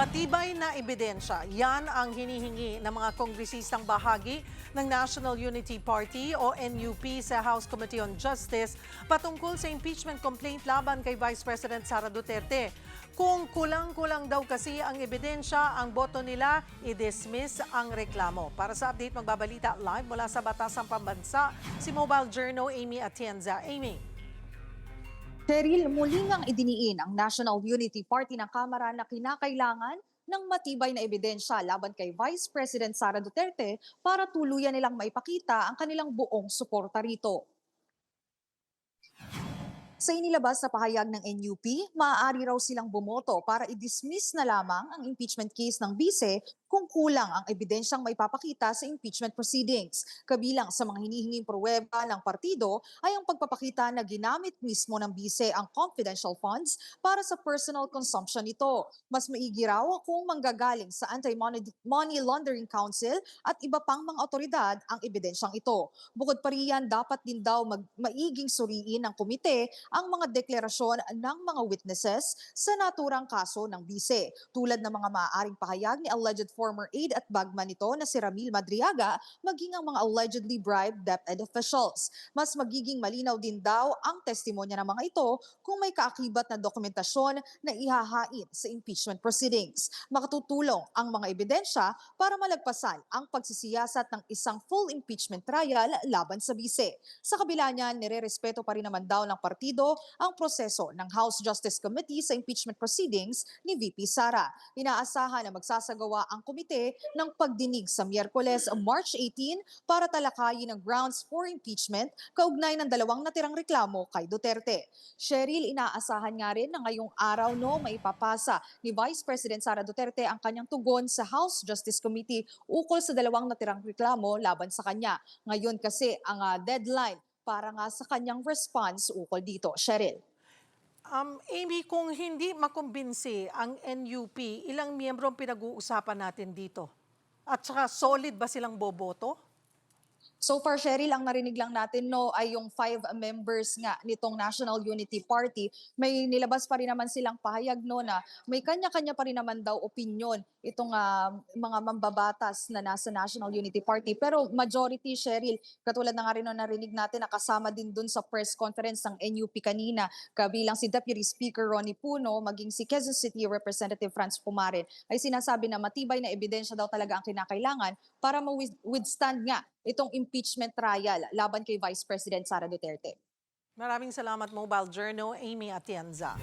Matibay na ebidensya, yan ang hinihingi ng mga kongresistang bahagi ng National Unity Party o NUP sa House Committee on Justice patungkol sa impeachment complaint laban kay Vice President Sara Duterte. Kung kulang-kulang daw kasi ang ebidensya, ang boto nila, i-dismiss ang reklamo. Para sa update, magbabalita live mula sa Batasang Pambansa, si Mobile Journal Amy Atienza. Amy. Cheryl, muli ngang idiniin ang National Unity Party ng Kamara na kinakailangan ng matibay na ebidensya laban kay Vice President Sara Duterte para tuluyan nilang maipakita ang kanilang buong suporta rito. Sa inilabas na pahayag ng NUP, maaari raw silang bumoto para i-dismiss na lamang ang impeachment case ng bise kung kulang ang ebidensyang maipapakita sa impeachment proceedings. Kabilang sa mga hinihinging pruweba ng partido ay ang pagpapakita na ginamit mismo ng bise ang confidential funds para sa personal consumption nito. Mas maigi raw kung manggagaling sa Anti-Money Laundering Council at iba pang mga otoridad ang ebidensyang ito. Bukod pa riyan, dapat din daw maiging suriin ng komite ang mga deklarasyon ng mga witnesses sa naturang kaso ng bise, tulad ng mga maaaring pahayag ni alleged former aide at bagman nito na si Ramil Madriaga, maging ang mga allegedly bribed DepEd officials. Mas magiging malinaw din daw ang testimonya ng mga ito kung may kaakibat na dokumentasyon na ihahain sa impeachment proceedings. Makatutulong ang mga ebidensya para malagpasan ang pagsisiyasat ng isang full impeachment trial laban sa bise. Sa kabila niyan, nirerespeto pa rin naman daw ng partido ang proseso ng House Justice Committee sa impeachment proceedings ni VP Sara. Inaasahan na magsasagawa ang komite ng pagdinig sa Miyerkules, March 18 para talakayin ang grounds for impeachment kaugnay ng dalawang natirang reklamo kay Duterte. Cheryl, inaasahan nga rin na ngayong araw maipapasa ni Vice President Sara Duterte ang kanyang tugon sa House Justice Committee ukol sa dalawang natirang reklamo laban sa kanya. Ngayon kasi ang deadline para nga sa kanyang response ukol dito. Cheryl. Amy, kung hindi makumbinsi ang NUP, ilang miyembro ang pinag-uusapan natin dito? At saka solid ba silang boboto? So far, Cheryl, ang narinig lang natin ay yung 5 members nga nitong National Unity Party. May nilabas pa rin naman silang pahayag na may kanya-kanya pa rin naman daw opinion itong mga mambabatas na nasa National Unity Party. Pero majority, Cheryl, katulad na nga rin narinig natin, nakasama din dun sa press conference ng NUP kanina, kabilang si Deputy Speaker Ronnie Puno, maging si Quezon City Representative Franz Pumarin, ay sinasabi na matibay na ebidensya daw talaga ang kinakailangan para ma-withstand nga itong impeachment trial laban kay Vice President Sara Duterte. Maraming salamat, Mobile Journal Amy Atienza.